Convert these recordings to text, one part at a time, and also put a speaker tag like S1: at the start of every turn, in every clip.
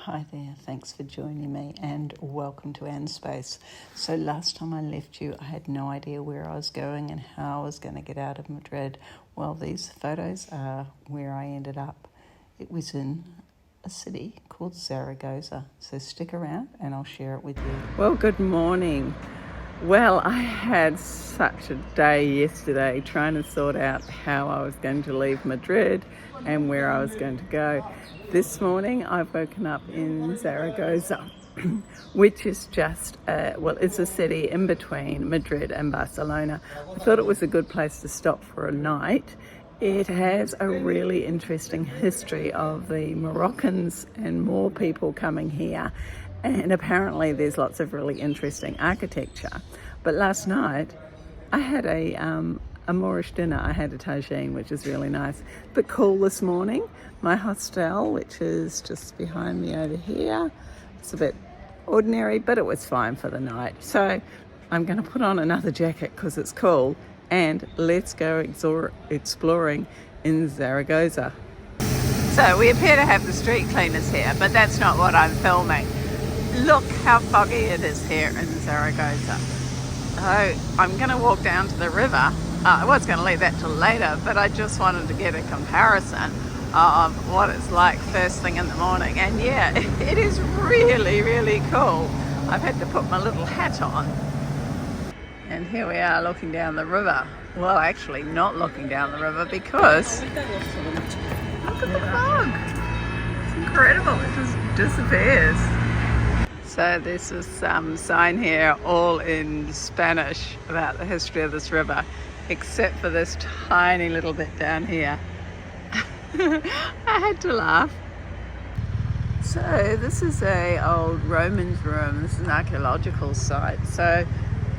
S1: Hi there, thanks for joining me and welcome to Anne's Space. So last time I left you, I had no idea where I was going and how I was going to get out of Madrid. Well, these photos are where I ended up. It was in a city called Zaragoza. So stick around and I'll share it with you. Well, good morning. Well, I had such a day yesterday trying to sort out how I was going to leave Madrid and where I was going to go. This morning I've woken up in Zaragoza, which is just, it's a city in between Madrid and Barcelona. I thought it was a good place to stop for a night. It has a really interesting history of the Moroccans and more people coming here. And apparently there's lots of really interesting architecture. But last night I had a Moorish dinner. I had a tagine, which is really nice. But cool this morning. My hostel, which is just behind me over here, it's a bit ordinary, but it was fine for the night. So I'm going to put on another jacket because it's cool. And let's go exploring in Zaragoza. So we appear to have the street cleaners here, but that's not what I'm filming. Look how foggy it is here in Zaragoza. So I'm going to walk down to the river. I was going to leave that till later, but I just wanted to get a comparison of what it's like first thing in the morning. And yeah, it is really, really cool. I've had to put my little hat on. And here we are looking down the river. Well, actually not looking down the river because look at the fog. It's incredible. It just disappears. So there's this sign here all in Spanish about the history of this river, except for this tiny little bit down here. I had to laugh. So this is a old Romans room. This is an archaeological site. So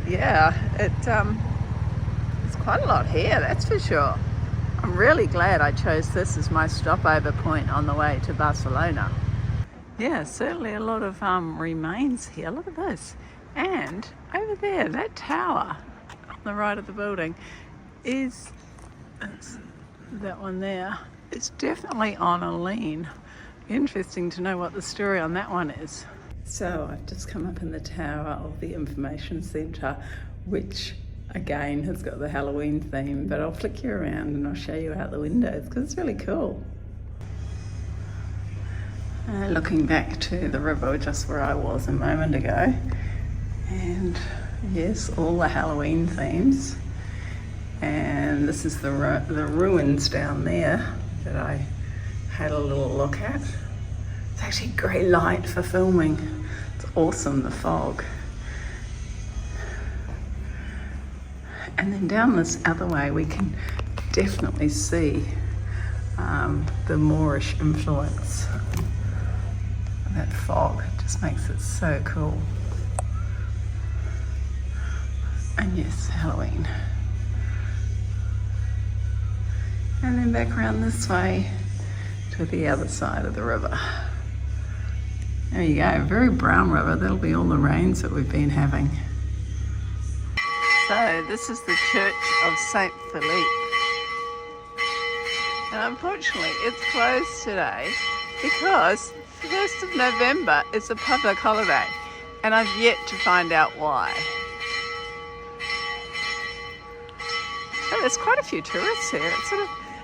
S1: yeah, it's quite a lot here, that's for sure. I'm really glad I chose this as my stopover point on the way to Barcelona. Yeah, certainly a lot of remains here. Look at this. And over there, that tower on the right of the building is that one there. It's definitely on a lean. Interesting to know what the story on that one is. So I've just come up in the tower of the information centre, which again has got the Halloween theme, but I'll flick you around and I'll show you out the windows because it's really cool. Looking back to the river just where I was a moment ago, and yes, all the Halloween themes. And this is the ruins down there that I had a little look at. It's actually great light for filming. It's awesome, the fog. And then down this other way we can definitely see the Moorish influence. That fog just makes it so cool. And yes, Halloween. And then back around this way to the other side of the river. There you go, very brown river. That'll be all the rains that we've been having. So this is the Church of Saint Philippe. And unfortunately it's closed today because 1st of November is a public holiday, and I've yet to find out why. So there's quite a few tourists here.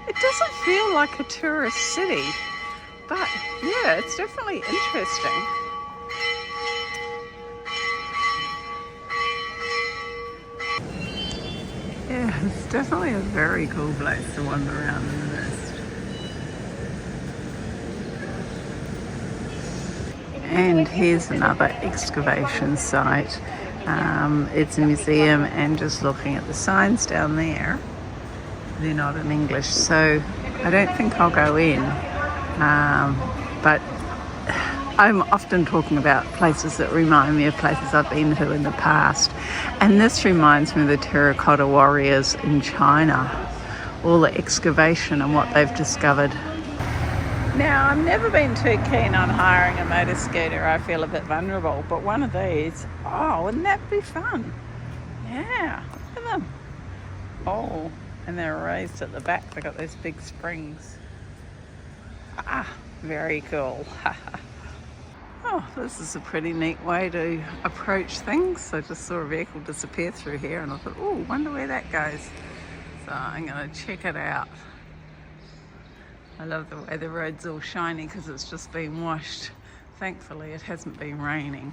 S1: It doesn't feel like a tourist city, but yeah, it's definitely interesting. Yeah, it's definitely a very cool place to wander around in the mist. And here's another excavation site. It's a museum, and just looking at the signs down there, they're not in English, so I don't think I'll go in. But I'm often talking about places that remind me of places I've been to in the past. And this reminds me of the terracotta warriors in China, all the excavation and what they've discovered. Now, I've never been too keen on hiring a motor scooter. I feel a bit vulnerable, but one of these, oh, wouldn't that be fun? Yeah, look at them. Oh, and they're raised at the back. They've got those big springs. Ah, very cool. Oh, this is a pretty neat way to approach things. I just saw a vehicle disappear through here and I thought, oh, wonder where that goes. So I'm going to check it out. I love the way the road's all shiny because it's just been washed. Thankfully it hasn't been raining.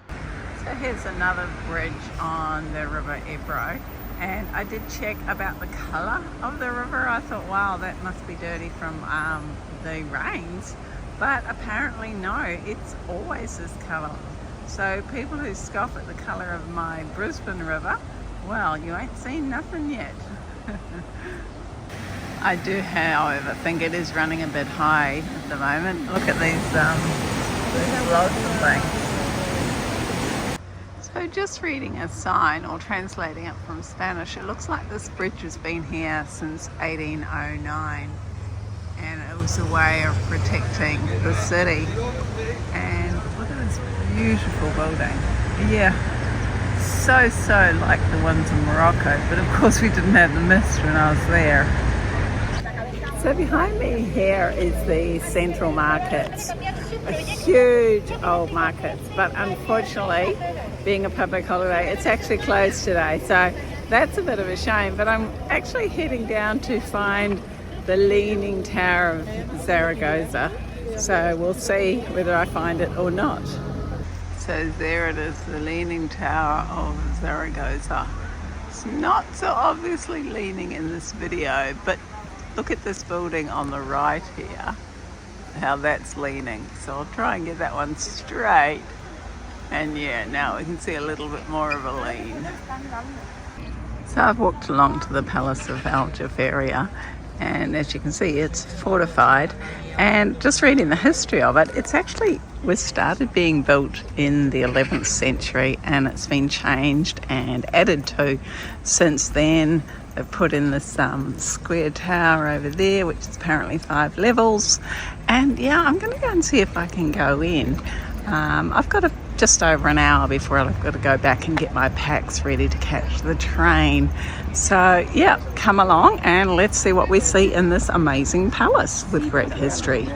S1: So here's another bridge on the River Ebro, and I did check about the colour of the river. I thought, wow, that must be dirty from the rains, but apparently no, it's always this colour. So people who scoff at the colour of my Brisbane river, well, you ain't seen nothing yet. I do, however, think it is running a bit high at the moment. Look at these logs and things. So just reading a sign or translating it from Spanish, it looks like this bridge has been here since 1809, and it was a way of protecting the city. And look at this beautiful building. Yeah, so like the ones in Morocco, but of course we didn't have the mist when I was there. So behind me here is the Central Markets, a huge old market, but unfortunately, being a public holiday, it's actually closed today, so that's a bit of a shame. But I'm actually heading down to find the Leaning Tower of Zaragoza, so we'll see whether I find it or not. So there it is, the Leaning Tower of Zaragoza. It's not so obviously leaning in this video, but look at this building on the right here, how that's leaning. So I'll try and get that one straight. And yeah, now we can see a little bit more of a lean. So I've walked along to the Palace of Aljaferia, and as you can see, it's fortified. And just reading the history of it, it's actually was started being built in the 11th century, and it's been changed and added to since then. They've put in this square tower over there, which is apparently 5 levels. And yeah, I'm going to go and see if I can go in. I've got just over an hour before I've got to go back and get my packs ready to catch the train. So yeah, come along and let's see what we see in this amazing palace with great history.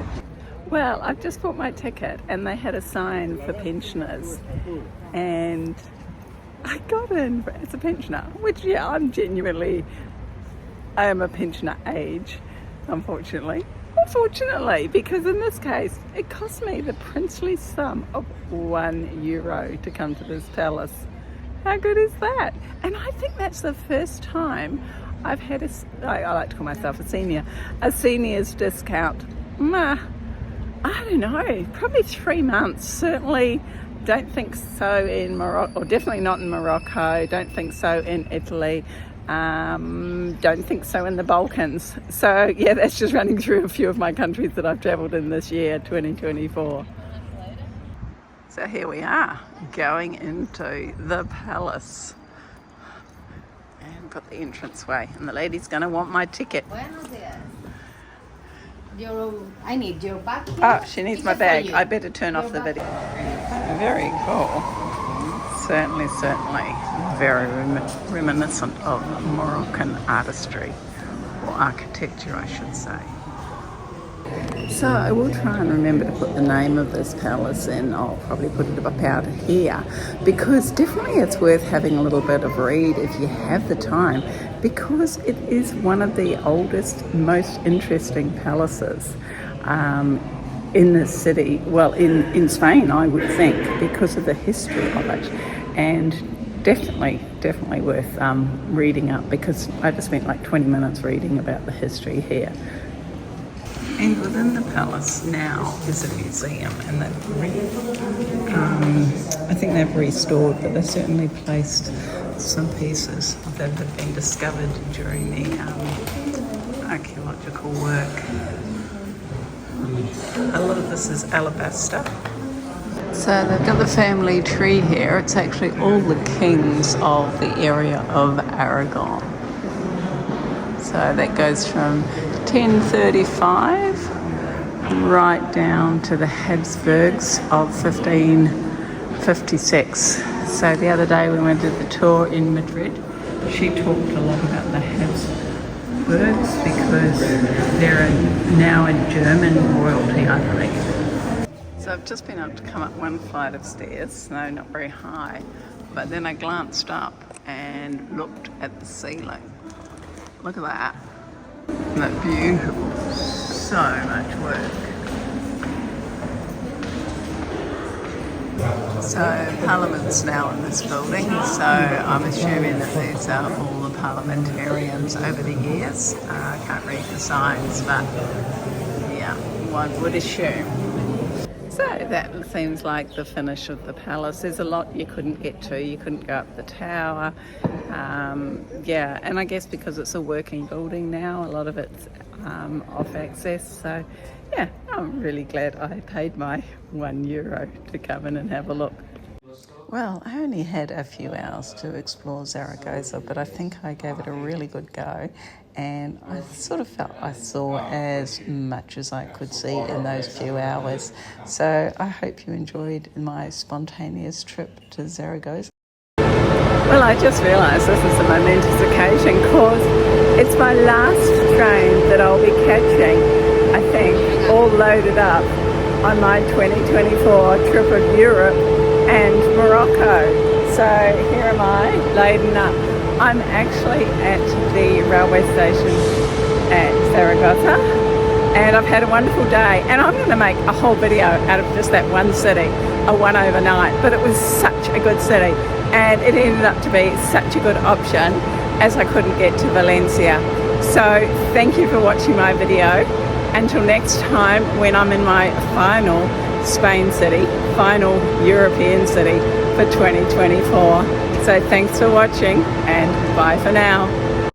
S1: Well, I've just bought my ticket and they had a sign for pensioners, and I got in as a pensioner, which yeah, I am a pensioner age, unfortunately, because in this case it cost me the princely sum of €1 to come to this palace. How good is that? And I think that's the first time I've had I like to call myself a senior's discount. I don't know, probably 3 months. Certainly don't think so in Morocco, or definitely not in Morocco. Don't think so in Italy. Don't think so in the Balkans. So yeah, that's just running through a few of my countries that I've travelled in this year, 2024. So here we are, going into the palace. And got the entranceway, and the lady's going to want my ticket.
S2: I need your bag here.
S1: Oh, she needs my bag. I better turn off the video. Very cool. Certainly very reminiscent of Moroccan artistry, or architecture I should say. So I will try and remember to put the name of this palace in. I'll probably put it up out here, because definitely it's worth having a little bit of read if you have the time, because it is one of the oldest, most interesting palaces in the city, well in Spain I would think, because of the history of it. And definitely worth reading up, because I just spent like 20 minutes reading about the history here. And within the palace now is a museum, and I think they've restored, but they've certainly placed some pieces that have been discovered during the archaeological work. A lot of this is alabaster. So they've got the family tree here. It's actually all the kings of the area of Aragon. So that goes from 1035 right down to the Habsburgs of 1556. So the other day we went to the tour in Madrid. She talked a lot about the Habsburgs because they're now a German royalty, I believe. So So I've just been able to come up one flight of stairs, no, not very high, but then I glanced up and looked at the ceiling. Look at that. Isn't that beautiful? So much work. So Parliament's now in this building, so I'm assuming that these are all the parliamentarians over the years. I can't read the signs, but yeah, one would assume. So that seems like the finish of the palace. There's a lot you couldn't get to. You couldn't go up the tower. Yeah, and I guess because it's a working building now, a lot of it's off access. So yeah, I'm really glad I paid my €1 to come in and have a look. Well, I only had a few hours to explore Zaragoza, but I think I gave it a really good go, and I sort of felt I saw as much as I could see in those few hours. So I hope you enjoyed my spontaneous trip to Zaragoza. Well, I just realised this is a momentous occasion because it's my last train that I'll be catching, I think, all loaded up on my 2024 trip of Europe and Morocco. So here am I, laden up. I'm actually at the railway station at Zaragoza, and I've had a wonderful day, and I'm going to make a whole video out of just that one city, a one overnight, but it was such a good city, and it ended up to be such a good option as I couldn't get to Valencia. So thank you for watching my video. Until next time, when I'm in my final Spain city, final European city for 2024. So thanks for watching, and bye for now.